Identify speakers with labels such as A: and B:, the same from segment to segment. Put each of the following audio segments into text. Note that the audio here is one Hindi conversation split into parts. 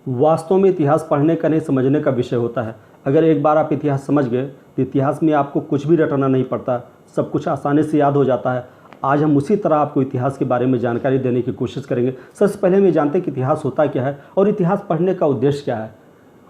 A: वास्तव में इतिहास पढ़ने का नहीं समझने का विषय होता है। अगर एक बार आप इतिहास समझ गए तो इतिहास में आपको कुछ भी रटना नहीं पड़ता, सब कुछ आसानी से याद हो जाता है। आज हम उसी तरह आपको इतिहास के बारे में जानकारी देने की कोशिश करेंगे। सबसे पहले हम ये जानते हैं कि इतिहास होता क्या है और इतिहास पढ़ने का उद्देश्य क्या है।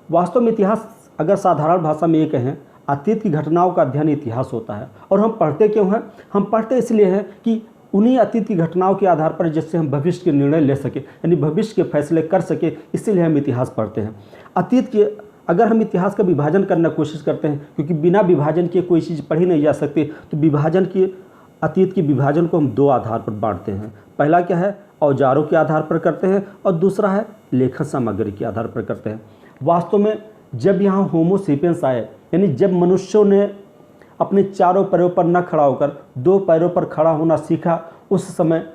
A: वास्तव में इतिहास अगर साधारण भाषा में ये कहें, अतीत की घटनाओं का अध्ययन इतिहास होता है। और हम पढ़ते क्यों हैं? हम पढ़ते इसलिए हैं कि उन्हीं अतीत की घटनाओं के आधार पर जिससे हम भविष्य के निर्णय ले सके, यानी भविष्य के फैसले कर सके, इसीलिए हम इतिहास पढ़ते हैं। अतीत के अगर हम इतिहास का विभाजन करने की कोशिश करते हैं, क्योंकि बिना विभाजन के कोई चीज़ पढ़ी नहीं जा सकती, तो विभाजन की अतीत के विभाजन को हम दो आधार पर बांटते हैं। पहला क्या है? औजारों के आधार पर करते हैं, और दूसरा है लेखन सामग्री के आधार पर करते हैं। वास्तव में जब यहाँ होमो सेपियंस आए, यानी जब मनुष्यों ने अपने चारों पैरों पर न खड़ा होकर दो पैरों पर खड़ा होना सीखा, उस समय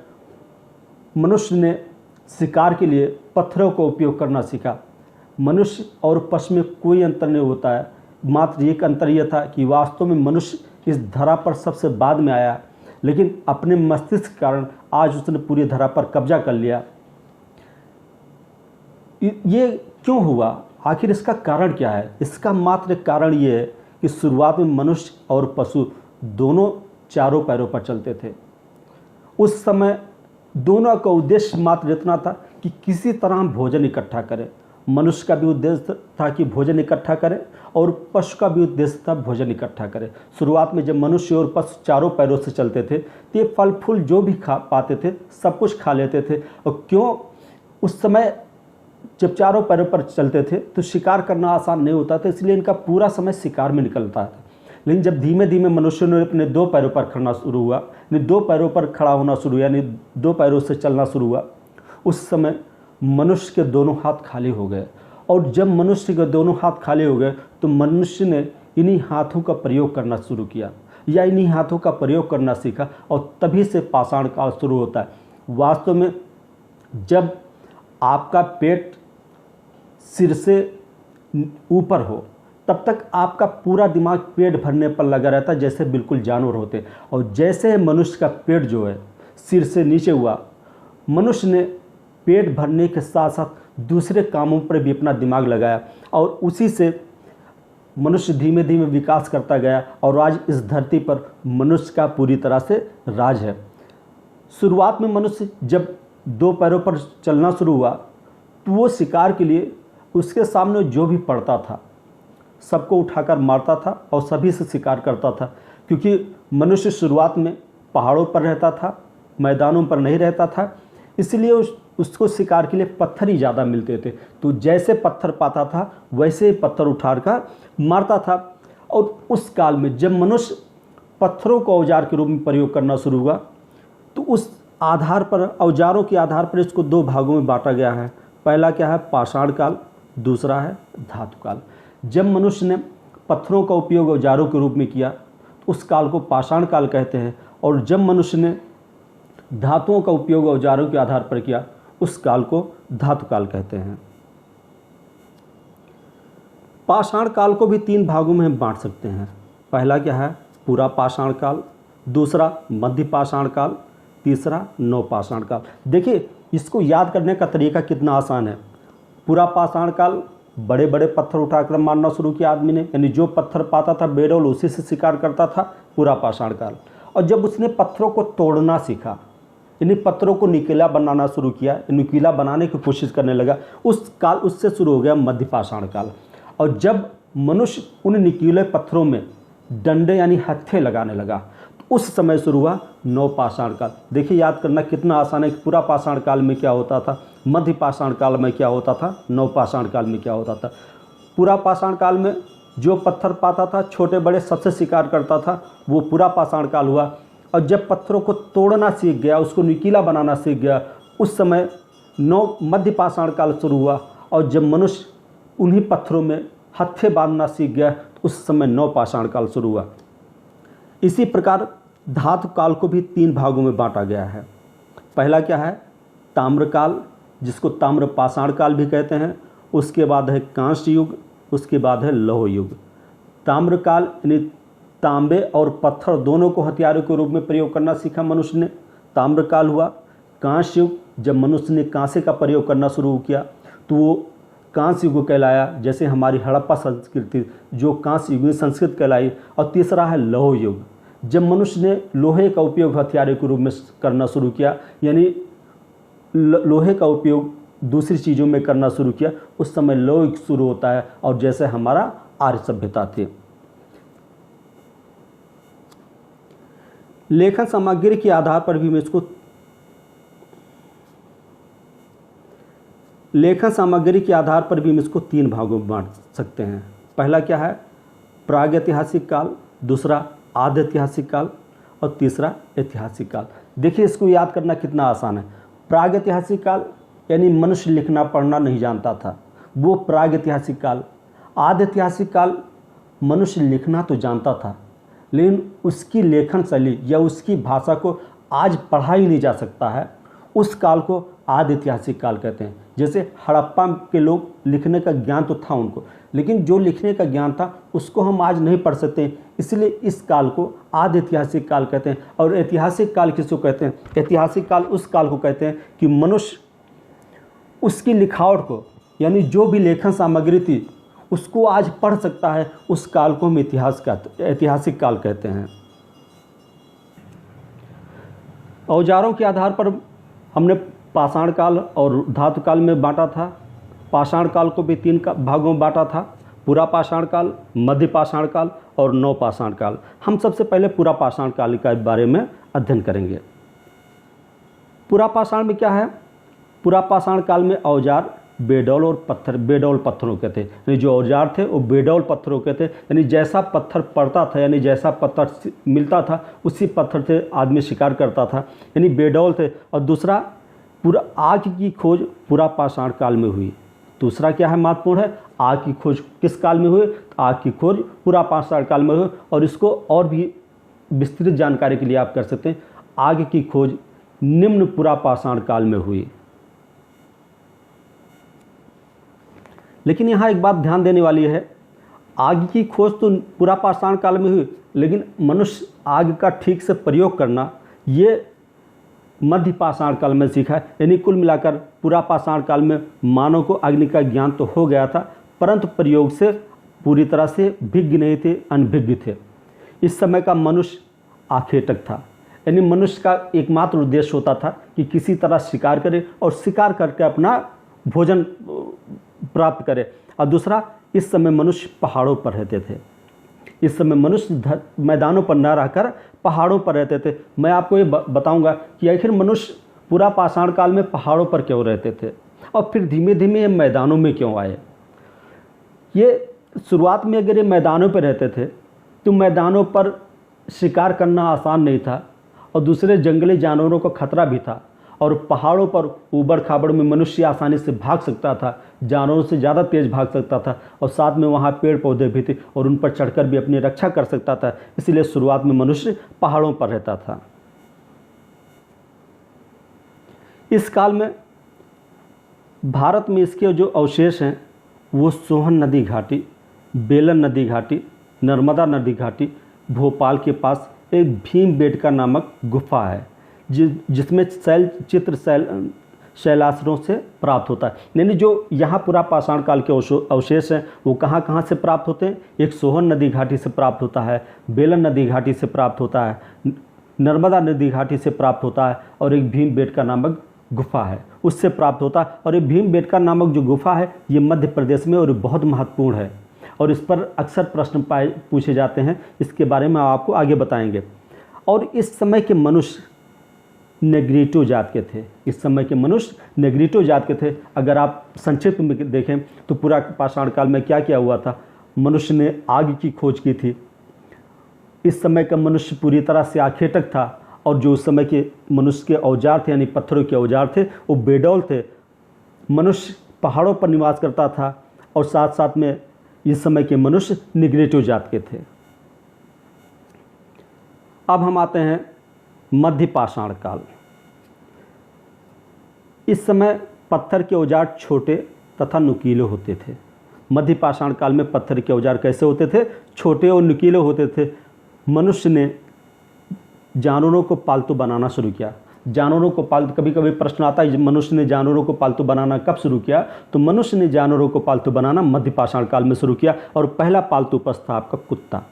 A: मनुष्य ने शिकार के लिए पत्थरों का उपयोग करना सीखा। मनुष्य और पशु में कोई अंतर नहीं होता है, मात्र एक अंतर यह था कि वास्तव में मनुष्य इस धरा पर सबसे बाद में आया, लेकिन अपने मस्तिष्क के कारण आज उसने पूरी धरा पर कब्जा कर लिया। ये क्यों हुआ? आखिर इसका कारण क्या है? इसका मात्र कारण ये है कि शुरुआत में मनुष्य और पशु दोनों चारों पैरों पर चलते थे। उस समय दोनों का उद्देश्य मात्र इतना था कि किसी तरह हम भोजन इकट्ठा करें। मनुष्य का भी उद्देश्य था कि भोजन इकट्ठा करें, और पशु का भी उद्देश्य था भोजन इकट्ठा करें। शुरुआत में जब मनुष्य और पशु चारों पैरों से चलते थे तो ये फल फूल जो भी खा पाते थे सब कुछ खा लेते थे। और क्यों? उस समय जब चारों पैरों पर चलते थे तो शिकार करना आसान नहीं होता था, इसलिए इनका पूरा समय शिकार में निकलता था। लेकिन जब धीमे धीमे मनुष्य ने अपने दो पैरों पर खड़ना शुरू हुआ, यानी दो पैरों पर खड़ा होना शुरू हुआ, यानी दो पैरों से चलना शुरू हुआ, उस समय मनुष्य के दोनों हाथ खाली हो गए। और जब मनुष्य के दोनों हाथ खाली हो गए तो मनुष्य ने इन्हीं हाथों का प्रयोग करना शुरू किया, या इन्हीं हाथों का प्रयोग करना सीखा, और तभी से पाषाण काल शुरू होता है। वास्तव में जब आपका पेट सिर से ऊपर हो तब तक आपका पूरा दिमाग पेट भरने पर लगा रहता है, जैसे बिल्कुल जानवर होते। और जैसे मनुष्य का पेट जो है सिर से नीचे हुआ, मनुष्य ने पेट भरने के साथ साथ दूसरे कामों पर भी अपना दिमाग लगाया, और उसी से मनुष्य धीमे धीमे विकास करता गया, और आज इस धरती पर मनुष्य का पूरी तरह से राज है। शुरुआत में मनुष्य जब दो पैरों पर चलना शुरू हुआ तो वो शिकार के लिए उसके सामने जो भी पड़ता था सबको उठाकर मारता था और सभी से शिकार करता था। क्योंकि मनुष्य शुरुआत में पहाड़ों पर रहता था, मैदानों पर नहीं रहता था, इसलिए उसको शिकार के लिए पत्थर ही ज़्यादा मिलते थे। तो जैसे पत्थर पाता था वैसे ही पत्थर उठाकर मारता था। और उस काल में जब मनुष्य पत्थरों को औजार के रूप में प्रयोग करना शुरू हुआ तो उस आधार पर, औजारों के आधार पर इसको दो भागों में बांटा गया है। पहला क्या है? पाषाण काल, दूसरा है धातु काल। जब मनुष्य ने पत्थरों का उपयोग औजारों के रूप में किया तो उस काल को पाषाण काल कहते हैं, और जब मनुष्य ने धातुओं का उपयोग औजारों के आधार पर किया उस काल को धातु काल कहते हैं। पाषाण काल को भी तीन भागों में हम बांट सकते हैं। पहला क्या है? पूरा पाषाण काल, दूसरा मध्य पाषाण काल, तीसरा नवपाषाण काल। देखिए इसको याद करने का तरीका कितना आसान है। पूरा पाषाण काल, बड़े बड़े पत्थर उठाकर मारना शुरू किया आदमी ने, यानी जो पत्थर पाता था बेडौल उसी से शिकार करता था, पूरा पाषाण काल। और जब उसने पत्थरों को तोड़ना सीखा, यानी पत्थरों को नुकीला बनाना शुरू किया, नुकीला बनाने की कोशिश करने लगा, उस काल उससे शुरू हो गया मध्य पाषाण काल। और जब मनुष्य उन नुकीले पत्थरों में डंडे यानी हत्थे लगाने लगा तो उस समय शुरू हुआ नवपाषाण काल। देखिए याद करना कितना आसान है कि पूरा पाषाण काल में क्या होता था, मध्य पाषाण काल में क्या होता था, नवपाषाण काल में क्या होता था। पूरा पाषाण काल में जो पत्थर पाता था छोटे बड़े सबसे शिकार करता था, वो पूरा पाषाण काल हुआ। और जब पत्थरों को तोड़ना सीख गया, उसको नुकीला बनाना सीख गया, उस समय मध्य पाषाण काल शुरू हुआ। और जब मनुष्य उन्हीं पत्थरों में हत्थे बांधना सीख गया तो उस समय नवपाषाण काल शुरू हुआ। इसी प्रकार धातु काल को भी तीन भागों में बांटा गया है। पहला क्या है? ताम्र काल, जिसको ताम्र पाषाण काल भी कहते हैं। उसके बाद है कांस्य युग, उसके बाद है लौह युग। ताम्र काल यानी तांबे और पत्थर दोनों को हथियारों के रूप में प्रयोग करना सीखा मनुष्य ने, ताम्र काल हुआ। कांस्य युग, जब मनुष्य ने कांसे का प्रयोग करना शुरू किया तो वो कांस्य युग कहलाया, जैसे हमारी हड़प्पा संस्कृति जो कांस्य युग संस्कृत कहलाई। और तीसरा है लौह युग, जब मनुष्य ने लोहे का उपयोग हथियार के रूप में करना शुरू किया, यानी लोहे का उपयोग दूसरी चीज़ों में करना शुरू किया, उस समय लौह युग शुरू होता है। और जैसे हमारा आर्य सभ्यता थी। लेखन सामग्री के आधार पर भी हम इसको 3 भागों में बांट सकते हैं। पहला क्या है? प्रागैतिहासिक काल, दूसरा आद्य ऐतिहासिक काल और तीसरा ऐतिहासिक काल। देखिए इसको याद करना कितना आसान है। प्रागैतिहासिक काल यानी मनुष्य लिखना पढ़ना नहीं जानता था, वो प्रागैतिहासिक काल। आद्य ऐतिहासिक काल मनुष्य लिखना तो जानता था, लेकिन उसकी लेखन शैली या उसकी भाषा को आज पढ़ा ही नहीं जा सकता है, उस काल को आद्य ऐतिहासिक काल कहते हैं। जैसे हड़प्पा के लोग लिखने का ज्ञान तो था उनको, लेकिन जो लिखने का ज्ञान था उसको हम आज नहीं पढ़ सकते, इसलिए इस काल को आद्य ऐतिहासिक काल कहते हैं। और ऐतिहासिक काल किसको कहते हैं? ऐतिहासिक काल उस काल को कहते हैं कि मनुष्य उसकी लिखावट को, यानी जो भी लेखन सामग्री थी उसको आज पढ़ सकता है, उस काल को हम ऐतिहासिक काल कहते हैं। औजारों के आधार पर हमने पाषाण काल और धातु काल में बांटा था। पाषाण काल को भी 3 भागों में बांटा था, पूरा पाषाण काल, मध्य पाषाण काल और नव पाषाण काल। हम सबसे पहले पूरा पाषाण काल के बारे में अध्ययन करेंगे। पूरा पाषाण में क्या है? पूरा पाषाण काल में औजार बेडौल और बेडौल पत्थरों के थे, यानी जो औजार थे वो बेडौल पत्थरों के थे, यानी जैसा पत्थर पड़ता था, यानी जैसा पत्थर मिलता था उसी पत्थर से आदमी शिकार करता था, यानी बेडौल थे। और दूसरा, पूरा आग की खोज पूरा पाषाण काल में हुई। दूसरा क्या है महत्वपूर्ण है? आग की खोज किस काल में हुई? आग की खोज पूरा पाषाण काल में हुई। और इसको और भी विस्तृत जानकारी के लिए आप कर सकते हैं, आग की खोज निम्न पूरा पाषाण काल में हुई। लेकिन यहाँ एक बात ध्यान देने वाली है, आग की खोज तो पूरा पाषाण काल में हुई, लेकिन मनुष्य आग का ठीक से प्रयोग करना ये मध्य पाषाण काल में सीखा है। यानी कुल मिलाकर पूरा पाषाण काल में मानव को अग्नि का ज्ञान तो हो गया था, परंतु प्रयोग से पूरी तरह से विज्ञ नहीं थे, अनभिज्ञ थे। इस समय का मनुष्य आखेटक था, यानी मनुष्य का एकमात्र उद्देश्य होता था कि किसी तरह शिकार करे और शिकार करके अपना भोजन प्राप्त करे। और दूसरा, इस समय मनुष्य पहाड़ों पर रहते थे। इस समय मनुष्य मैदानों पर न रहकर पहाड़ों पर रहते थे। मैं आपको ये बताऊंगा कि आखिर मनुष्य पूरा पाषाण काल में पहाड़ों पर क्यों रहते थे और फिर धीमे धीमे ये मैदानों में क्यों आए। ये शुरुआत में अगर ये मैदानों पर रहते थे तो मैदानों पर शिकार करना आसान नहीं था और दूसरे जंगली जानवरों को खतरा भी था। और पहाड़ों पर ऊबड़ खाबड़ में मनुष्य आसानी से भाग सकता था, जानवरों से ज़्यादा तेज भाग सकता था, और साथ में वहाँ पेड़ पौधे भी थे और उन पर चढ़कर भी अपनी रक्षा कर सकता था। इसलिए शुरुआत में मनुष्य पहाड़ों पर रहता था। इस काल में भारत में इसके जो अवशेष हैं वो सोहन नदी घाटी, बेलन नदी घाटी, नर्मदा नदी घाटी, भोपाल के पास एक भीमबेटका नामक गुफा है जिसमें शैलाश्रों से प्राप्त होता है। यानी जो यहाँ पूरा पाषाण काल के अवशेष हैं वो कहाँ कहाँ से प्राप्त होते हैं? एक सोहन नदी घाटी से प्राप्त होता है, बेलन नदी घाटी से प्राप्त होता है, नर्मदा नदी घाटी से प्राप्त होता है, और एक भीमबेटका नामक गुफा है उससे प्राप्त होता है। और ये भीमबेटका नामक जो गुफा है ये मध्य प्रदेश में और बहुत महत्वपूर्ण है और इस पर अक्सर प्रश्न पूछे जाते हैं। इसके बारे में आपको आगे बताएंगे। और इस समय के मनुष्य नेग्रिटो जात के थे। इस समय के मनुष्य नेग्रिटो जात के थे। अगर आप संक्षिप्त में देखें तो पूरा पाषाण काल में क्या क्या हुआ था? मनुष्य ने आग की खोज की थी। इस समय का मनुष्य पूरी तरह से आखेटक था और जो उस समय के मनुष्य के औजार थे यानी पत्थरों के औजार थे वो बेडौल थे। मनुष्य पहाड़ों पर निवास करता था और साथ साथ में इस समय के मनुष्य नेग्रिटो जात के थे। अब हम आते हैं मध्य पाषाण काल। इस समय पत्थर के औजार छोटे तथा नुकीले होते थे। मध्य पाषाण काल में पत्थर के औजार कैसे होते थे? छोटे और नुकीले होते थे। मनुष्य ने जानवरों को पालतू बनाना शुरू किया। जानवरों को पालतू, कभी कभी प्रश्न आता है मनुष्य ने जानवरों को पालतू बनाना कब शुरू किया, तो मनुष्य ने जानवरों को पालतू बनाना मध्य पाषाण काल में शुरू किया। और पहला पालतू पशु था आपका कुत्ता।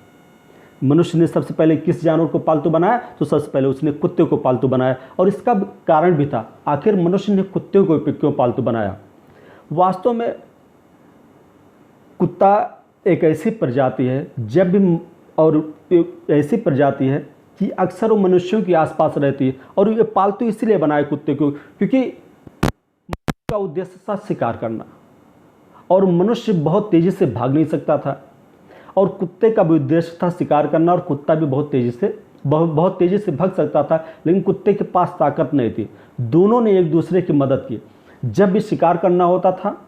A: मनुष्य ने सबसे पहले किस जानवर को पालतू बनाया, तो सबसे पहले उसने कुत्ते को पालतू बनाया। और इसका कारण भी था, आखिर मनुष्य ने कुत्ते को क्यों पालतू बनाया। वास्तव में कुत्ता एक ऐसी प्रजाति है, जब भी और ऐसी प्रजाति है कि अक्सर वो मनुष्यों के आसपास रहती है। और ये पालतू इसलिए बनाए कुत्ते को क्योंकि का उद्देश्य था शिकार करना, और मनुष्य बहुत तेजी से भाग नहीं सकता था, और कुत्ते का भी उद्देश्य था शिकार करना, और कुत्ता भी बहुत तेजी से भाग सकता था, लेकिन कुत्ते के पास ताकत नहीं थी। दोनों ने एक दूसरे की मदद की। जब भी शिकार करना होता था,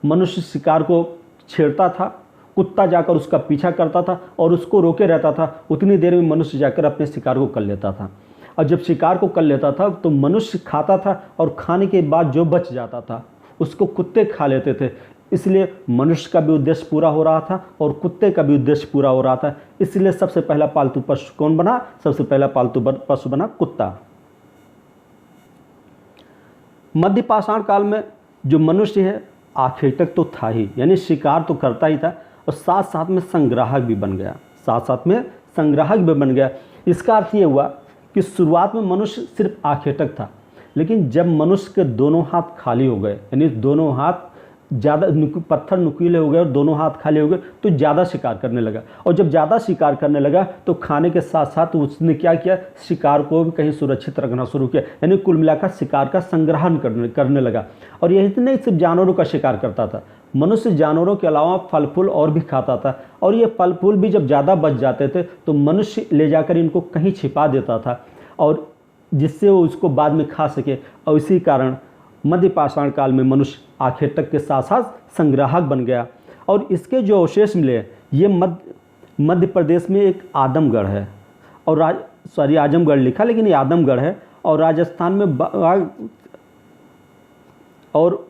A: मनुष्य शिकार को छेड़ता था, कुत्ता जाकर उसका पीछा करता था और उसको रोके रहता था। उतनी देर में मनुष्य जाकर अपने शिकार को कर लेता था, और जब शिकार को कर लेता था तो मनुष्य खाता था, और खाने के बाद जो बच जाता था उसको कुत्ते खा लेते थे। इसलिए मनुष्य का भी उद्देश्य पूरा हो रहा था और कुत्ते का भी उद्देश्य पूरा हो रहा था। इसलिए सबसे पहला पालतू पशु कौन बना, सबसे पहला पालतू पशु बना कुत्ता। मध्य पाषाण काल में जो मनुष्य है आखिर तक तो था ही, यानी शिकार तो करता ही था, और साथ साथ में संग्राहक भी बन गया। इसका अर्थ ये हुआ कि शुरुआत में मनुष्य सिर्फ आखिर तक था, लेकिन जब मनुष्य के दोनों हाथ खाली हो गए, यानी दोनों हाथ ज़्यादा पत्थर नुकीले हो गए और दोनों हाथ खाली हो गए, तो ज़्यादा शिकार करने लगा। और जब ज़्यादा शिकार करने लगा तो खाने के साथ साथ उसने क्या किया, शिकार को भी कहीं सुरक्षित रखना शुरू किया, यानी कुल मिलाकर शिकार का संग्रहण करने लगा। और यही नहीं सिर्फ जानवरों का शिकार करता था, मनुष्य जानवरों के अलावा फल फूल और भी खाता था। और ये फल फूल भी जब ज़्यादा बच जाते थे तो मनुष्य ले जाकर इनको कहीं छिपा देता था, और जिससे वो उसको बाद में खा सके। और इसी कारण मध्य पाषाण काल में मनुष्य आखिर तक के साथ साथ संग्राहक बन गया। और इसके जो अवशेष मिले, ये मध्य प्रदेश में एक आदमगढ़ है, और आजमगढ़ लिखा, लेकिन ये आदमगढ़ है, और राजस्थान में और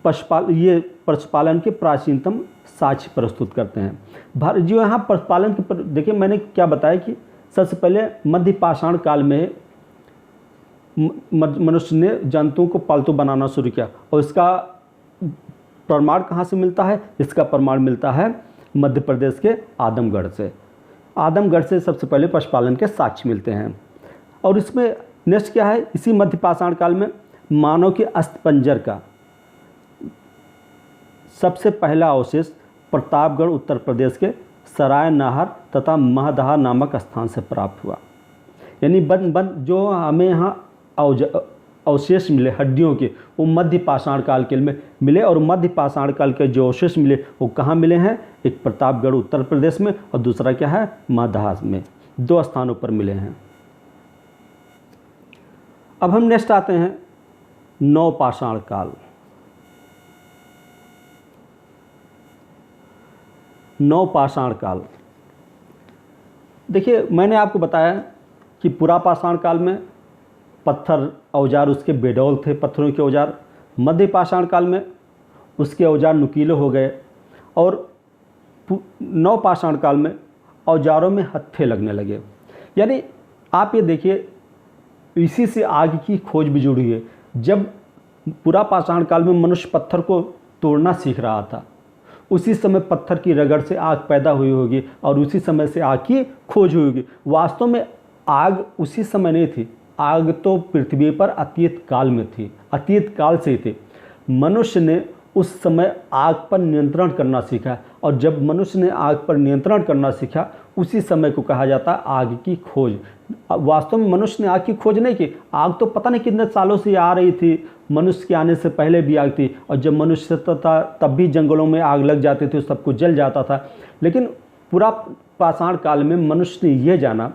A: पशुपालन के प्राचीनतम साक्ष्य प्रस्तुत करते हैं। जो यहाँ पशुपालन के देखिए, मैंने क्या बताया कि सबसे पहले मध्य पाषाण काल में मनुष्य ने जंतुओं को पालतू बनाना शुरू किया। और इसका प्रमाण कहाँ से मिलता है, इसका प्रमाण मिलता है मध्य प्रदेश के आदमगढ़ से। आदमगढ़ से सबसे पहले पशुपालन के साक्ष्य मिलते हैं। और इसमें नेक्स्ट क्या है, इसी मध्य पाषाण काल में मानव के अस्थिपंजर का सबसे पहला अवशेष प्रतापगढ़ उत्तर प्रदेश के सराय नाहर तथा महदहा नामक स्थान से प्राप्त हुआ। यानी जो हमें यहाँ अवशेष मिले हड्डियों के, वो मध्य पाषाण काल के में मिले। और मध्य पाषाण काल के जो अवशेष मिले वो कहाँ मिले हैं, एक प्रतापगढ़ उत्तर प्रदेश में और दूसरा क्या है महदहा में, 2 स्थानों पर मिले हैं। अब हम नेक्स्ट आते हैं नवपाषाण काल। नवपाषाण काल, देखिए मैंने आपको बताया कि पुरापाषाण काल में पत्थर औजार उसके बेडौल थे, पत्थरों के औजार। मध्य पाषाण काल में उसके औजार नुकीले हो गए, और नवपाषाण काल में औजारों में हत्थे लगने लगे। यानी आप ये देखिए, इसी से आग की खोज भी जुड़ी है। जब पुरापाषाण काल में मनुष्य पत्थर को तोड़ना सीख रहा था, उसी समय पत्थर की रगड़ से आग पैदा हुई होगी, और उसी समय से आग की खोज हुई होगी। वास्तव में आग उसी समय नहीं थी, आग तो पृथ्वी पर अतीत काल में थी, अतीत काल से ही थी। मनुष्य ने उस समय आग पर नियंत्रण करना सीखा, और जब मनुष्य ने आग पर नियंत्रण करना सीखा, उसी समय को कहा जाता है आग की खोज। वास्तव में मनुष्य ने आग की खोज नहीं की, आग तो पता नहीं कितने सालों से आ रही थी, मनुष्य के आने से पहले भी आग थी, और जब मनुष्य था तब भी जंगलों में आग लग जाती थी, सब कुछ जल जाता था। लेकिन पूरा पाषाण काल में मनुष्य ने यह जाना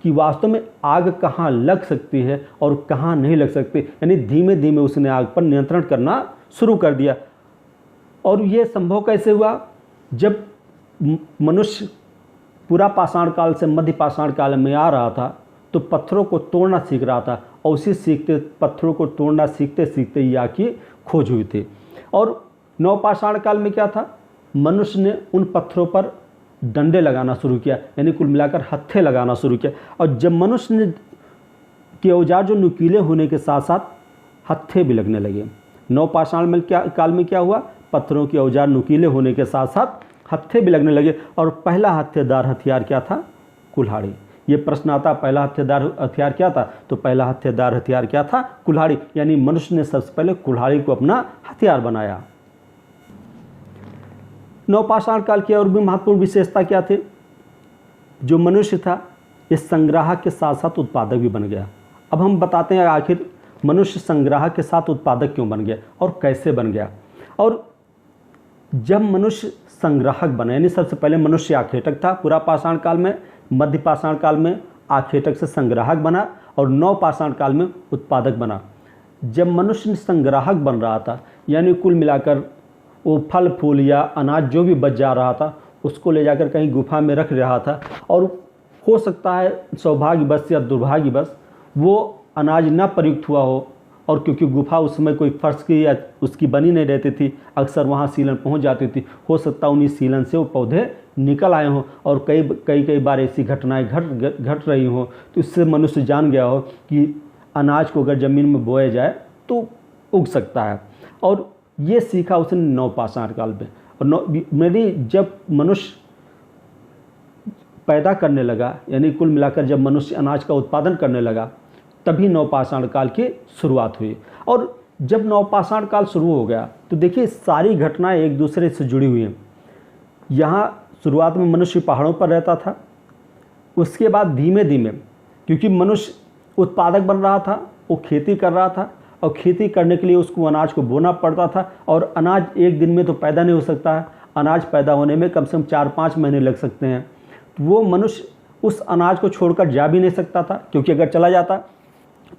A: कि वास्तव में आग कहाँ लग सकती है और कहाँ नहीं लग सकती, यानी धीमे धीमे उसने आग पर नियंत्रण करना शुरू कर दिया। और ये संभव कैसे हुआ, जब मनुष्य पूरा पाषाण काल से मध्य पाषाण काल में आ रहा था तो पत्थरों को तोड़ना सीख रहा था, और उसी पत्थरों को तोड़ना सीखते सीखते ही आग की खोज हुई थी। और नवपाषाण काल में क्या था, मनुष्य ने उन पत्थरों पर डंडे लगाना शुरू किया, यानी कुल मिलाकर हत्थे लगाना शुरू किया। और जब मनुष्य ने कि औजार जो नुकीले होने के साथ साथ हत्थे भी लगने लगे। नवपाषाण में काल में क्या हुआ, पत्थरों के औजार नुकीले होने के साथ साथ हत्थे भी लगने लगे। और पहला हत्थेदार हथियार क्या था, कुल्हाड़ी। ये प्रश्न आता, पहला हत्थेदार हथियार क्या था, तो पहला हत्थेदार हथियार क्या था, कुल्हाड़ी। यानी मनुष्य ने सबसे पहले कुल्हाड़ी को अपना हथियार बनाया। नवपाषाण काल की और भी महत्वपूर्ण विशेषता क्या थे, जो मनुष्य था इस संग्राहक के साथ साथ उत्पादक भी बन गया। अब हम बताते हैं आखिर मनुष्य संग्राहक के साथ उत्पादक क्यों बन गया और कैसे बन गया। और जब मनुष्य संग्राहक बना, यानी सबसे पहले मनुष्य आखेटक था पूरा पाषाण काल में, मध्य पाषाण काल में आखेटक से संग्राहक बना और नवपाषाण काल में उत्पादक बना। जब मनुष्य संग्राहक बन रहा था, यानी कुल मिलाकर वो फल फूल या अनाज जो भी बच जा रहा था उसको ले जाकर कहीं गुफा में रख रहा था, और हो सकता है सौभाग्यवश या दुर्भाग्यवश वो अनाज न प्रयुक्त हुआ हो, और क्योंकि गुफा उस समय कोई फर्श की या उसकी बनी नहीं रहती थी, अक्सर वहाँ सीलन पहुँच जाती थी, हो सकता है उन्हीं सीलन से वो पौधे निकल आए हों और कई बार ऐसी घटनाएं घट रही हों, तो इससे मनुष्य जान गया हो कि अनाज को अगर ज़मीन में बोया जाए तो उग सकता है। और ये सीखा उसने नवपाषाण काल में। और मेरी जब मनुष्य पैदा करने लगा, यानी कुल मिलाकर जब मनुष्य अनाज का उत्पादन करने लगा, तभी नवपाषाण काल की शुरुआत हुई। और जब नवपाषाण काल शुरू हो गया तो देखिए सारी घटनाएं एक दूसरे से जुड़ी हुई हैं। यहाँ शुरुआत में मनुष्य पहाड़ों पर रहता था, उसके बाद धीमे धीमे क्योंकि मनुष्य उत्पादक बन रहा था, वो खेती कर रहा था, और खेती करने के लिए उसको अनाज को बोना पड़ता था, और अनाज एक दिन में तो पैदा नहीं हो सकता है, अनाज पैदा होने में कम से कम 4-5 महीने लग सकते हैं। वो मनुष्य उस अनाज को छोड़कर जा भी नहीं सकता था, क्योंकि अगर चला जाता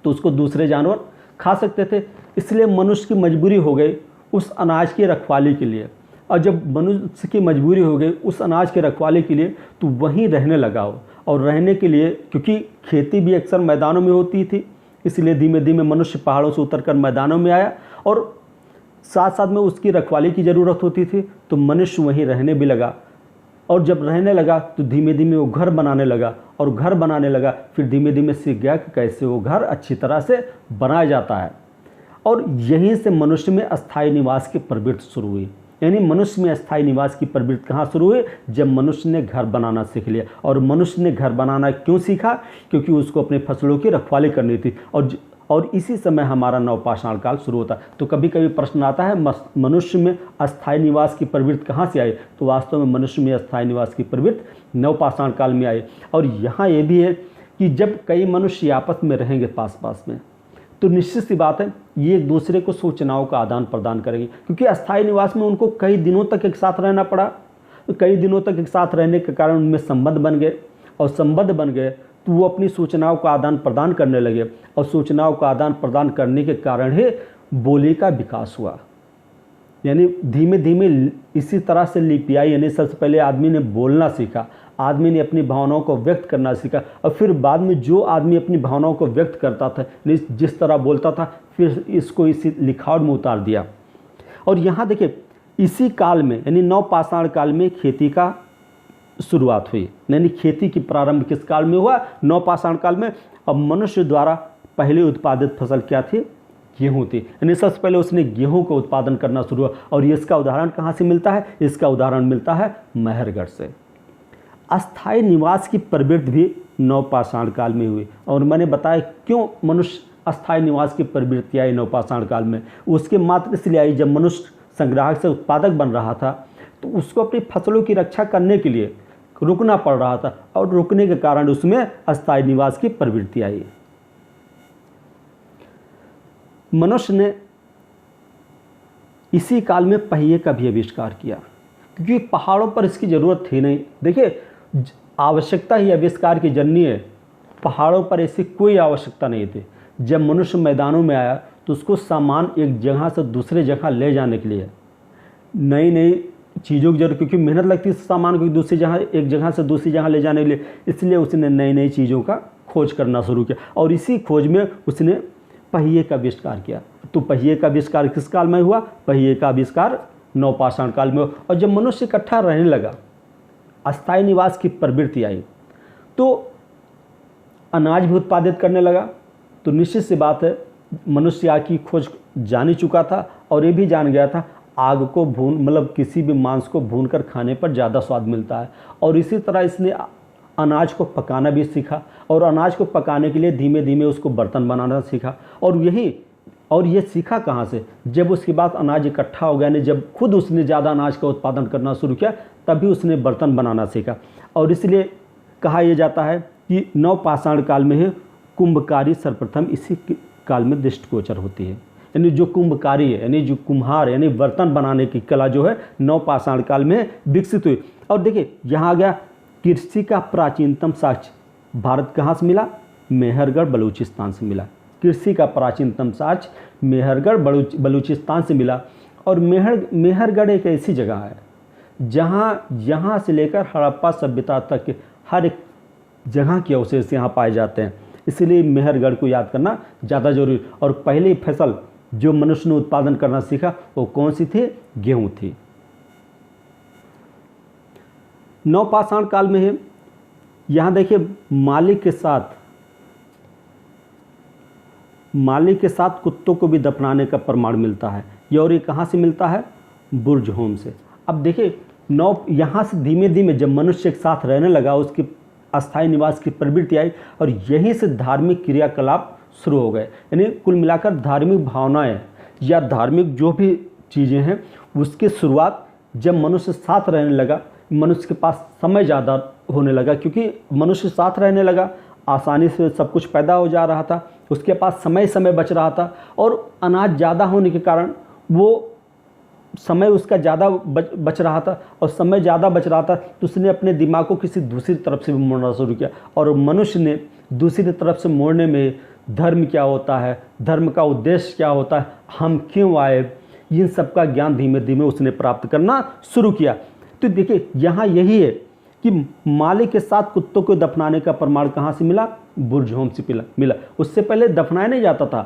A: तो उसको दूसरे जानवर खा सकते थे। इसलिए मनुष्य की मजबूरी हो गई उस अनाज की रखवाली के लिए, और जब मनुष्य की मजबूरी हो गई उस अनाज के रखवाली के लिए तो वहीं रहने लगा हो। और रहने के लिए, क्योंकि खेती भी अक्सर मैदानों में होती थी, इसलिए धीमे धीमे मनुष्य पहाड़ों से उतरकर मैदानों में आया, और साथ साथ में उसकी रखवाली की ज़रूरत होती थी, तो मनुष्य वहीं रहने भी लगा। और जब रहने लगा तो धीमे धीमे वो घर बनाने लगा, और घर बनाने लगा फिर धीमे धीमे सीख गया कि कैसे वो घर अच्छी तरह से बनाया जाता है। और यहीं से मनुष्य में अस्थायी निवास की प्रवृत्ति शुरू हुई। यानी मनुष्य में अस्थायी निवास की प्रवृत्ति कहाँ शुरू हुई, जब मनुष्य ने घर बनाना सीख लिया। और मनुष्य ने घर बनाना क्यों सीखा, क्योंकि उसको अपने फसलों की रखवाली करनी थी, और इसी समय हमारा नवपाषाण काल शुरू होता है। तो कभी कभी प्रश्न आता है मनुष्य में अस्थायी निवास की प्रवृत्ति कहाँ से आई, तो वास्तव में मनुष्य में अस्थायी निवास की प्रवृत्ति नवपाषाण काल में आई। और यहाँ ये भी है कि जब कई मनुष्य आपस में रहेंगे पास पास में, तो निश्चित सी बात है ये एक दूसरे को सूचनाओं का आदान प्रदान करेंगे, क्योंकि अस्थायी निवास में उनको कई दिनों तक एक साथ रहना पड़ा। तो कई दिनों तक एक साथ रहने के कारण उनमें संबंध बन गए, और संबंध बन गए तो वो अपनी सूचनाओं का आदान प्रदान करने लगे, और सूचनाओं का आदान प्रदान करने के कारण ही बोली का विकास हुआ। यानी धीमे धीमे इसी तरह से लिपि आई, यानी सबसे पहले आदमी ने बोलना सीखा, आदमी ने अपनी भावनाओं को व्यक्त करना सीखा, और फिर बाद में जो आदमी अपनी भावनाओं को व्यक्त करता था, जिस तरह बोलता था, फिर इसको इसी लिखावट में उतार दिया। और यहाँ देखिए इसी काल में, यानी नवपाषाण काल में खेती का शुरुआत हुई। यानी खेती की प्रारंभ किस काल में हुआ, नवपाषाण काल में। अब मनुष्य द्वारा पहले उत्पादित फसल क्या थी, गेहूँ थी। यानी सबसे पहले उसने गेहूँ का उत्पादन करना शुरू हुआ। और इसका उदाहरण कहाँ से मिलता है, इसका उदाहरण मिलता है महरगढ़ से। अस्थायी निवास की प्रवृत्ति भी नवपाषाण काल में हुई। और मैंने बताया क्यों मनुष्य अस्थायी निवास की प्रवृत्ति आई नवपाषाण काल में। उसके मात्र इसलिए आई, जब मनुष्य संग्राहक से उत्पादक बन रहा था तो उसको अपनी फसलों की रक्षा करने के लिए रुकना पड़ रहा था, और रुकने के कारण उसमें अस्थायी निवास की प्रवृत्ति आई। मनुष्य ने इसी काल में पहिए का भी आविष्कार किया, क्योंकि पहाड़ों पर इसकी ज़रूरत थी नहीं। देखिए आवश्यकता ही आविष्कार की जननी है, पहाड़ों पर ऐसी कोई आवश्यकता नहीं थी। जब मनुष्य मैदानों में आया तो उसको सामान एक जगह से दूसरे जगह ले जाने के लिए नई नई चीज़ों की जरूरत, क्योंकि मेहनत लगती है सामान को दूसरी जगह, एक जगह से दूसरी जगह ले जाने के लिए, इसलिए उसने नई नई चीज़ों का खोज करना शुरू किया। और इसी खोज में उसने पहिए का आविष्कार किया। तो पहिए का आविष्कार किस काल में हुआ, पहिए का आविष्कार नवपाषाण काल में। और जब मनुष्य इकट्ठा रहने लगा, अस्थायी निवास की प्रवृत्ति आई, तो अनाज भी उत्पादित करने लगा, तो निश्चित सी बात है मनुष्य आग की खोज जान ही चुका था और ये भी जान गया था आग को भून मतलब किसी भी मांस को भून कर खाने पर ज़्यादा स्वाद मिलता है। और इसी तरह इसने अनाज को पकाना भी सीखा और अनाज को पकाने के लिए धीमे धीमे उसको बर्तन बनाना सीखा। और ये सीखा कहाँ से, जब उसके बाद अनाज इकट्ठा हो गया ने जब खुद उसने ज़्यादा अनाज का उत्पादन करना शुरू किया तभी उसने बर्तन बनाना सीखा। और इसलिए कहा यह जाता है कि नवपाषाण काल में ही कुंभकारी सर्वप्रथम इसी काल में दृष्टिगोचर होती है। यानी जो कुंभकारी है यानी जो कुम्हार यानी बर्तन बनाने की कला जो है नवपाषाण काल में विकसित हुई। और देखिए यहाँ आ गया कृषि का प्राचीनतम साक्ष्य भारत कहाँ से मिला, मेहरगढ़ बलूचिस्तान से मिला। कृषि का प्राचीनतम साक्ष्य मेहरगढ़ बलूचिस्तान से मिला। और मेहरगढ़ एक ऐसी जगह है जहाँ यहाँ से लेकर हड़प्पा सभ्यता तक के हर एक जगह के अवशेष यहाँ पाए जाते हैं। इसीलिए मेहरगढ़ को याद करना ज़्यादा जरूरी। और पहली फसल जो मनुष्य ने उत्पादन करना सीखा वो कौन सी थी, गेहूँ थी। नवपाषाण काल में है, यहाँ देखिए मालिक के साथ कुत्तों को भी दफनाने का प्रमाण मिलता है। ये और ये कहाँ से मिलता है, बुर्ज होम से। अब देखिए यहाँ से धीमे धीमे जब मनुष्य एक साथ रहने लगा उसकी अस्थायी निवास की प्रवृत्ति आई और यहीं से धार्मिक क्रियाकलाप शुरू हो गए। यानी कुल मिलाकर धार्मिक भावनाएं या धार्मिक जो भी चीज़ें हैं उसकी शुरुआत जब मनुष्य साथ रहने लगा, मनुष्य के पास समय ज़्यादा होने लगा क्योंकि मनुष्य साथ रहने लगा, आसानी से सब कुछ पैदा हो जा रहा था, उसके पास समय बच रहा था और अनाज ज़्यादा होने के कारण वो समय उसका ज़्यादा बच रहा था और समय ज़्यादा बच रहा था तो उसने अपने दिमाग को किसी दूसरी तरफ से भी मोड़ना शुरू किया। और मनुष्य ने दूसरी तरफ से मोड़ने में धर्म क्या होता है, धर्म का उद्देश्य क्या होता है, हम क्यों आए, इन सब का ज्ञान धीमे धीमे उसने प्राप्त करना शुरू किया। तो देखिए यहाँ यही है कि मालिक के साथ कुत्तों को दफनाने का प्रमाण कहाँ से मिला, बुर्ज होम से मिला। उससे पहले दफनाया नहीं जाता था।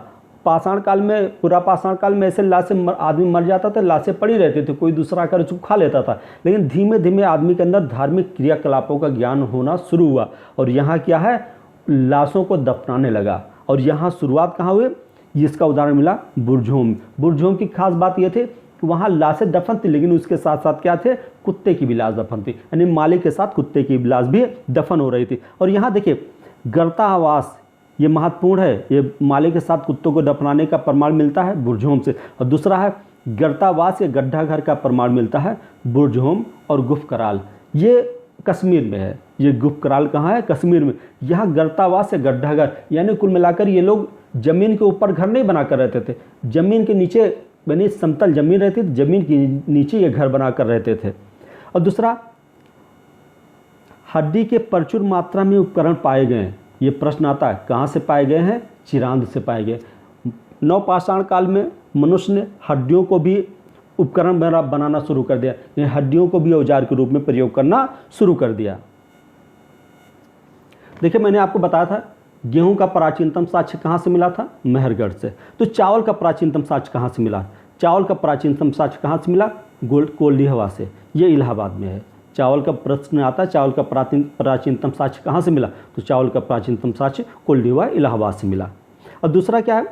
A: पाषाण काल में, पूरा पाषाण काल में ऐसे लाशें आदमी मर जाता था, लाशें पड़ी रहती थी, कोई दूसरा आकर उसको खा लेता था। लेकिन धीमे धीमे आदमी के अंदर धार्मिक क्रियाकलापों का ज्ञान होना शुरू हुआ और यहाँ क्या है, लाशों को दफनाने लगा। और यहाँ शुरुआत कहाँ हुई, इसका उदाहरण मिला बुर्ज होम। बुर्ज होम की खास बात यह थी कि वहाँ लाशें दफन थी लेकिन उसके साथ साथ क्या थे, कुत्ते की भी लाश दफन थी। यानी मालिक के साथ कुत्ते की लाश भी दफन हो रही थी। और यहाँ देखिए गर्तावास, ये महत्वपूर्ण है। ये मालिक के साथ कुत्तों को दफनाने का प्रमाण मिलता है बुर्ज होम से। और दूसरा है गर्तावास या गड्ढा घर का प्रमाण मिलता है बुर्ज होम और गुफ कराल, ये कश्मीर में है। ये गुफ कराल कहाँ है, कश्मीर में। यहाँ गर्तावास या गड्ढा घर यानी कुल मिलाकर ये लोग जमीन के ऊपर घर नहीं बनाकर रहते थे, जमीन के नीचे यानी समतल जमीन रहती थी, जमीन के नीचे ये घर बनाकर रहते थे। और दूसरा हड्डी के प्रचुर मात्रा में उपकरण पाए गए हैं। ये प्रश्न आता है कहाँ से पाए गए हैं, चिरांद से पाए गए। नवपाषाण काल में मनुष्य ने हड्डियों को भी उपकरण बनाना शुरू कर दिया, यानी हड्डियों को भी औजार के रूप में प्रयोग करना शुरू कर दिया। देखिए मैंने आपको बताया था गेहूं का प्राचीनतम साक्ष्य कहाँ से मिला था, मेहरगढ़ से। तो चावल का प्राचीनतम साक्ष्य कहाँ से मिला, चावल का प्राचीनतम साक्ष्य कहाँ से मिला, कोल्डिहवा से। ये इलाहाबाद में है। चावल का प्रश्न आता है चावल का प्राचीनतम साक्ष्य कहाँ से मिला, तो चावल का प्राचीनतम साक्ष्य कोल्डिहवा इलाहाबाद से मिला। और दूसरा क्या है,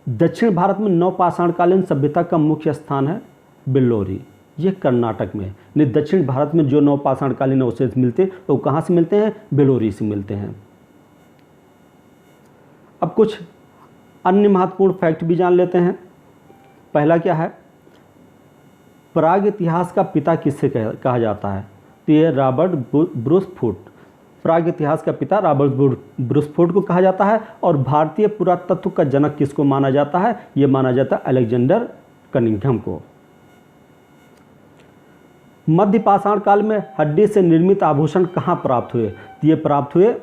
A: दक्षिण भारत में नवपाषाणकालीन सभ्यता का मुख्य स्थान है बेल्लोरी, ये कर्नाटक में है। यानी दक्षिण भारत में जो नवपाषाणकालीन अवशेष मिलते हैं वो कहाँ से मिलते हैं, बेल्लोरी से मिलते हैं। अब कुछ अन्य महत्वपूर्ण फैक्ट भी जान लेते हैं। पहला क्या है, प्राग इतिहास का पिता किससे कहा जाता है, तो ये रॉबर्ट ब्रूसफोर्ड, प्राग इतिहास का पिता रॉबर्ट ब्रूसफोर्ड को कहा जाता है। और भारतीय पुरातत्व का जनक किसको माना जाता है, ये माना जाता है अलेक्जेंडर कनिंघम को। मध्य पाषाण काल में हड्डी से निर्मित आभूषण कहाँ प्राप्त हुए, तो ये प्राप्त हुए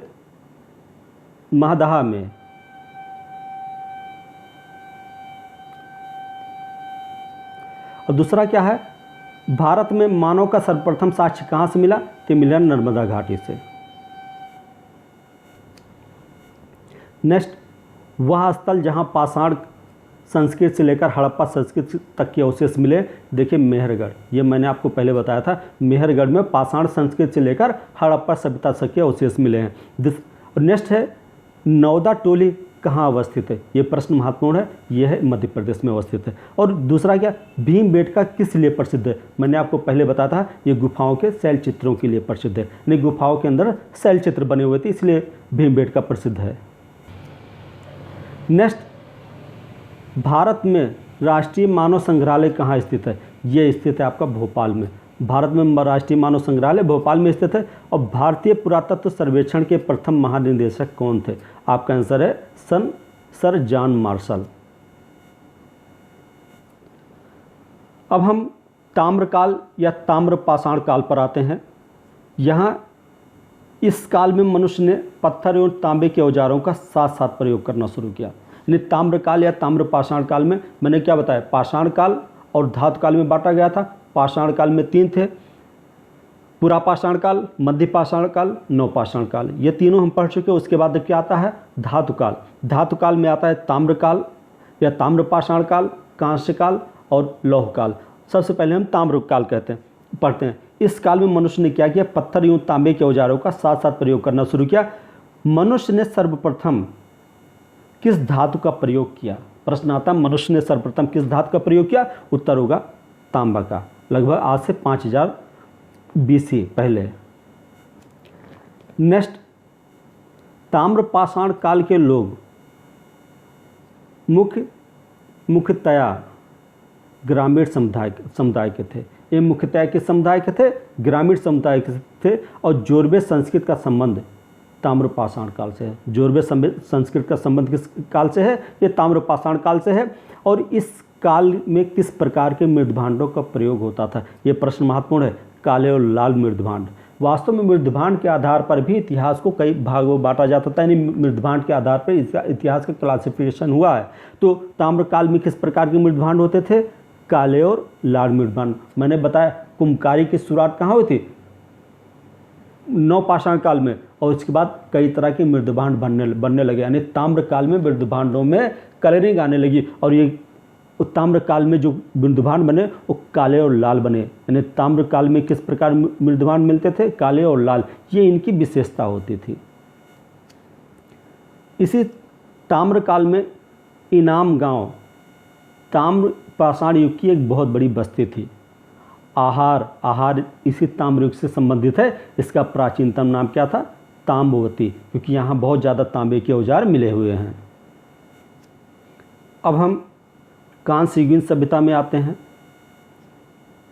A: महदहा में। और दूसरा क्या है, भारत में मानव का सर्वप्रथम साक्ष्य कहाँ से मिला, तो मिला नर्मदा घाटी से। नेक्स्ट, वह स्थल जहाँ पाषाण संस्कृत से लेकर हड़प्पा संस्कृत तक के अवशेष मिले, देखिए मेहरगढ़। ये मैंने आपको पहले बताया था, मेहरगढ़ में पाषाण संस्कृत से लेकर हड़प्पा सभ्यता तक के अवशेष मिले हैं। नेक्स्ट है नौदा टोली कहाँ अवस्थित है? ये प्रश्न महत्वपूर्ण है। यह है मध्य प्रदेश में अवस्थित है। और दूसरा क्या, भीमबेटका किस लिए प्रसिद्ध है? मैंने आपको पहले बताया था, ये गुफाओं के शैल चित्रों के लिए प्रसिद्ध है। यानी गुफाओं के अंदर शैल चित्र बने हुए थे, इसलिए भीमबेटका प्रसिद्ध है। नेक्स्ट, भारत में राष्ट्रीय मानव संग्रहालय कहाँ स्थित है? ये स्थित है आपका भोपाल में। भारत में राष्ट्रीय मानव संग्रहालय भोपाल में स्थित है। और भारतीय पुरातत्व सर्वेक्षण के प्रथम महानिदेशक कौन थे? आपका आंसर है सर जॉन मार्शल। अब हम ताम्रकाल या ताम्रपाषाण काल पर आते हैं। यहाँ इस काल में मनुष्य ने पत्थर एवं तांबे के औजारों का साथ साथ प्रयोग करना शुरू किया। यानी ताम्रकाल या ताम्रपाषाण काल में मैंने क्या बताया, पाषाण काल और धातु काल में बांटा गया था। पाषाण काल में 3 थे, पुरापाषाण काल, मध्य पाषाण काल, नवपाषाण काल। ये तीनों हम पढ़ चुके हैं। उसके बाद क्या आता है? धातु काल। धातु काल में आता है ताम्रकाल या ताम्रपाषाण काल, कांस्य काल और लौह काल। सबसे पहले हम ताम्रकाल पढ़ते हैं। इस काल में मनुष्य ने क्या किया? पत्थर एवं तांबे के औजारों का साथ साथ प्रयोग करना शुरू किया। मनुष्य ने सर्वप्रथम किस धातु का प्रयोग किया? प्रश्न आता है, मनुष्य ने सर्वप्रथम किस धातु का प्रयोग किया? उत्तर होगा तांबा का, लगभग आज से 5000 BC पहले। नेक्स्ट, ताम्रपाषाण काल के लोग मुख्यतया ग्रामीण समुदाय के थे। ये मुख्यतया किस समुदाय के थे? ग्रामीण समुदाय के थे। और जोरबे संस्कृत का संबंध ताम्रपाषाण काल से है। जोरबे संस्कृत का संबंध किस काल से है? ये ताम्रपाषाण काल से है। और इस काल में किस प्रकार के मृदभांडों का प्रयोग होता था? ये प्रश्न महत्वपूर्ण है। काले और लाल मृदभांड। वास्तव में मृदभांड के आधार पर भी इतिहास को कई भागों में बांटा जाता था। यानी मृदभांड के आधार पर इसका इतिहास का क्लासिफिकेशन हुआ है। तो ताम्रकाल में किस प्रकार के मृदभांड होते थे? काले और लाल मृदभांड। मैंने बताया कुम्भकारी की शुरुआत कहाँ हुई थी? नवपाषाण काल में। और उसके बाद कई तरह के मृदभांड बनने लगे। यानी ताम्रकाल में मृदभांडों में कलरिंग आने लगी। और ये ताम्रकाल में जो मृदभांड बने वो काले और लाल बने। यानी ताम्रकाल में किस प्रकार मृदभांड मिलते थे? काले और लाल। ये इनकी विशेषता होती थी। इसी ताम्रकाल में इनाम गांव ताम्रपाषाण युग की एक बहुत बड़ी बस्ती थी। आहार इसी ताम्र युग से संबंधित है। इसका प्राचीनतम नाम क्या था? ताम्बवती, क्योंकि यहाँ बहुत ज़्यादा तांबे के औजार मिले हुए हैं। अब हम कांस्य युगीन सभ्यता में आते हैं।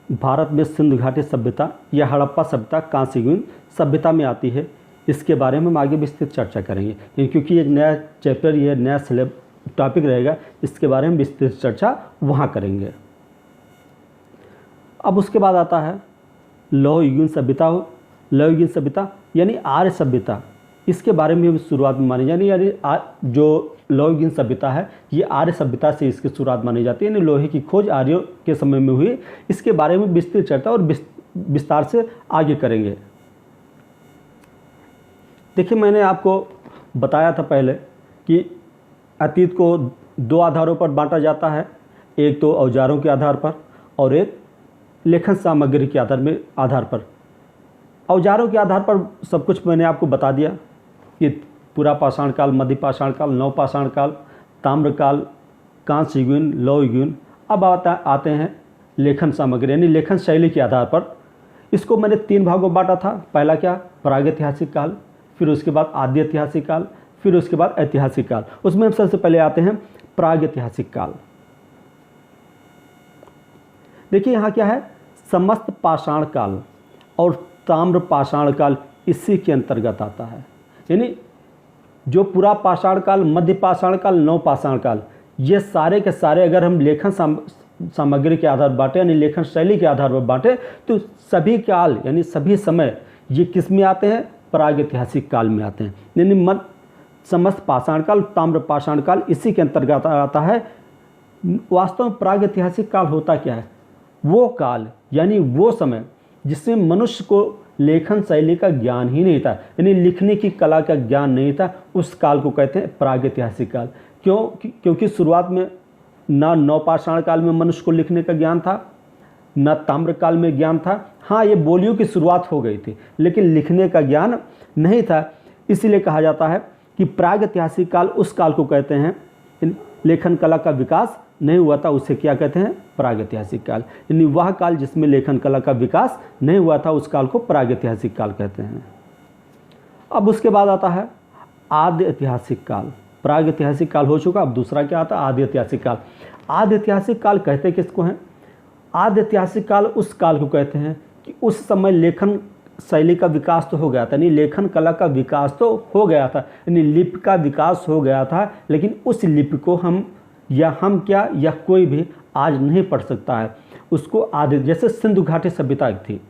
A: भारत में सिंधु घाटी सभ्यता या हड़प्पा सभ्यता कांस्य युगीन सभ्यता में आती है। इसके बारे में हम आगे विस्तृत चर्चा करेंगे, क्योंकि एक नया चैप्टर, ये नया टॉपिक रहेगा। इसके बारे में विस्तृत चर्चा वहाँ करेंगे। अब उसके बाद आता है लौह युगीन सभ्यता। लौह युगीन सभ्यता यानी आर्य सभ्यता। इसके बारे में हम शुरुआत में मानी यानी जो लौह युगीन सभ्यता है, ये आर्य सभ्यता से इसकी शुरुआत मानी जाती है। यानी लोहे की खोज आर्यों के समय में हुई। इसके बारे में विस्तृत चर्चा और विस्तार से आगे करेंगे। देखिए, मैंने आपको बताया था पहले कि अतीत को 2 आधारों पर बांटा जाता है। एक तो औजारों के आधार पर और एक लेखन सामग्री के आधार पर। औजारों के आधार पर सब कुछ मैंने आपको बता दिया कि पुरापाषाण काल, मध्य पाषाण काल, नवपाषाण काल, ताम्रकाल, कांस्य युगीन, लौह युगीन। अब आते हैं लेखन सामग्री यानी लेखन शैली के आधार पर। इसको मैंने 3 भागों में बांटा था। पहला क्या? प्रागैतिहासिक काल, फिर उसके बाद आदि ऐतिहासिक काल, फिर उसके बाद ऐतिहासिक काल। उसमें हम सबसे पहले आते हैं प्रागैतिहासिक काल। देखिए यहाँ क्या है, समस्त पाषाण काल और ताम्रपाषाण काल इसी के अंतर्गत आता है। यानी जो पूरा पाषाण काल, मध्य पाषाण काल, नवपाषाण काल, ये सारे के सारे अगर हम लेखन सामग्री के आधार पर बांटे यानी लेखन शैली के आधार पर बांटे तो सभी काल यानी सभी समय ये किस में आते हैं? प्रागैतिहासिक काल में आते हैं। यानी समस्त पाषाण काल, ताम्रपाषाण काल इसी के अंतर्गत आता है। वास्तव में प्रागैतिहासिक काल होता क्या है? वो काल यानी वो समय जिसमें मनुष्य को लेखन शैली का ज्ञान ही नहीं था, यानी लिखने की कला का ज्ञान नहीं था, उस काल को कहते हैं प्रागैतिहासिक काल। क्योंकि शुरुआत में ना नवपाषाण काल में मनुष्य को लिखने का ज्ञान था, ना ताम्रकाल में ज्ञान था। हाँ, ये बोलियों की शुरुआत हो गई थी, लेकिन लिखने का ज्ञान नहीं था। इसीलिए कहा जाता है कि प्रागैतिहासिक काल उस काल को कहते हैं लेखन कला का विकास नहीं हुआ था, उसे क्या कहते हैं? प्रागैतिहासिक काल। यानी वह काल जिसमें लेखन कला का विकास नहीं हुआ था उस काल को प्रागैतिहासिक काल कहते हैं। अब उसके बाद आता है आदि ऐतिहासिक काल। प्रागैतिहासिक काल हो चुका, अब दूसरा क्या आता है? आदि ऐतिहासिक काल। आदि ऐतिहासिक काल कहते किसको हैं? आदि ऐतिहासिक काल उस काल को कहते हैं कि उस समय लेखन शैली का विकास तो हो गया था, यानी लेखन कला का विकास तो हो गया था, यानी लिपि का विकास हो गया था, लेकिन उस लिपि को हम क्या या कोई भी आज नहीं पढ़ सकता है उसको। आदि जैसे सिंधु घाटी सभ्यता थी,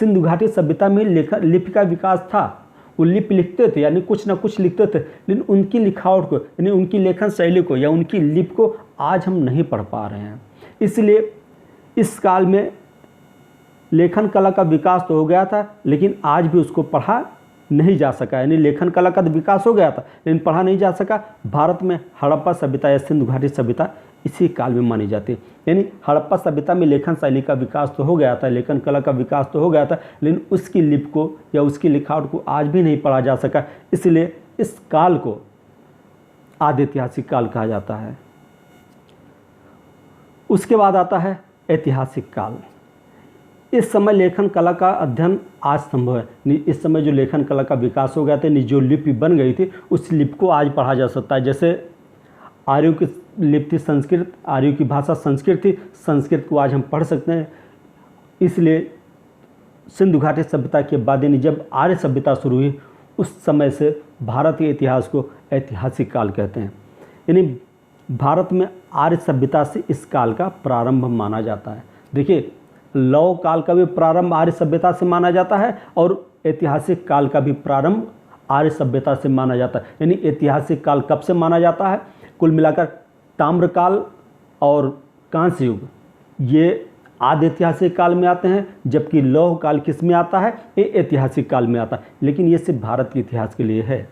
A: सिंधु घाटी सभ्यता में लिपि का विकास था, वो लिपि लिखते थे यानी कुछ ना कुछ लिखते थे, लेकिन उनकी लिखावट को यानी उनकी लेखन शैली को या उनकी लिपि को आज हम नहीं पढ़ पा रहे हैं। इसलिए इस काल में लेखन कला का विकास तो हो गया था, लेकिन आज भी उसको पढ़ा नहीं जा सका, यानी लेखन कला का विकास हो गया था लेकिन पढ़ा नहीं जा सका। भारत में हड़प्पा सभ्यता या सिंधु घाटी सभ्यता इसी काल में मानी जाती है, यानी हड़प्पा सभ्यता में लेखन शैली का विकास तो हो गया था, लेखन कला का विकास तो हो गया था, लेकिन उसकी लिपि को या उसकी लिखावट को आज भी नहीं पढ़ा जा सका, इसलिए इस काल को आदि ऐतिहासिक काल कहा जाता है। उसके बाद आता है ऐतिहासिक काल। इस समय लेखन कला का अध्ययन आज संभव है। इस समय जो लेखन कला का विकास हो गया था, जो लिपि बन गई थी उस लिपि को आज पढ़ा जा सकता है। जैसे आर्यों की लिपि थी संस्कृत, आर्यों की भाषा संस्कृत थी, संस्कृत को आज हम पढ़ सकते हैं। इसलिए सिंधु घाटी सभ्यता के बाद यानी जब आर्य सभ्यता शुरू हुई उस समय से भारत के इतिहास को ऐतिहासिक काल कहते हैं, यानी भारत में आर्य सभ्यता से इस काल का प्रारंभ माना जाता है। देखिए, लौह काल का भी प्रारंभ आर्य सभ्यता से माना जाता है और ऐतिहासिक काल का भी प्रारंभ आर्य सभ्यता से माना जाता है। यानी ऐतिहासिक काल कब से माना जाता है? कुल मिलाकर ताम्रकाल और कांस्य युग ये आदि ऐतिहासिक काल में आते हैं, जबकि लौह काल किस में आता है? ये ऐतिहासिक काल में आता है, लेकिन ये सिर्फ भारत के इतिहास के लिए है।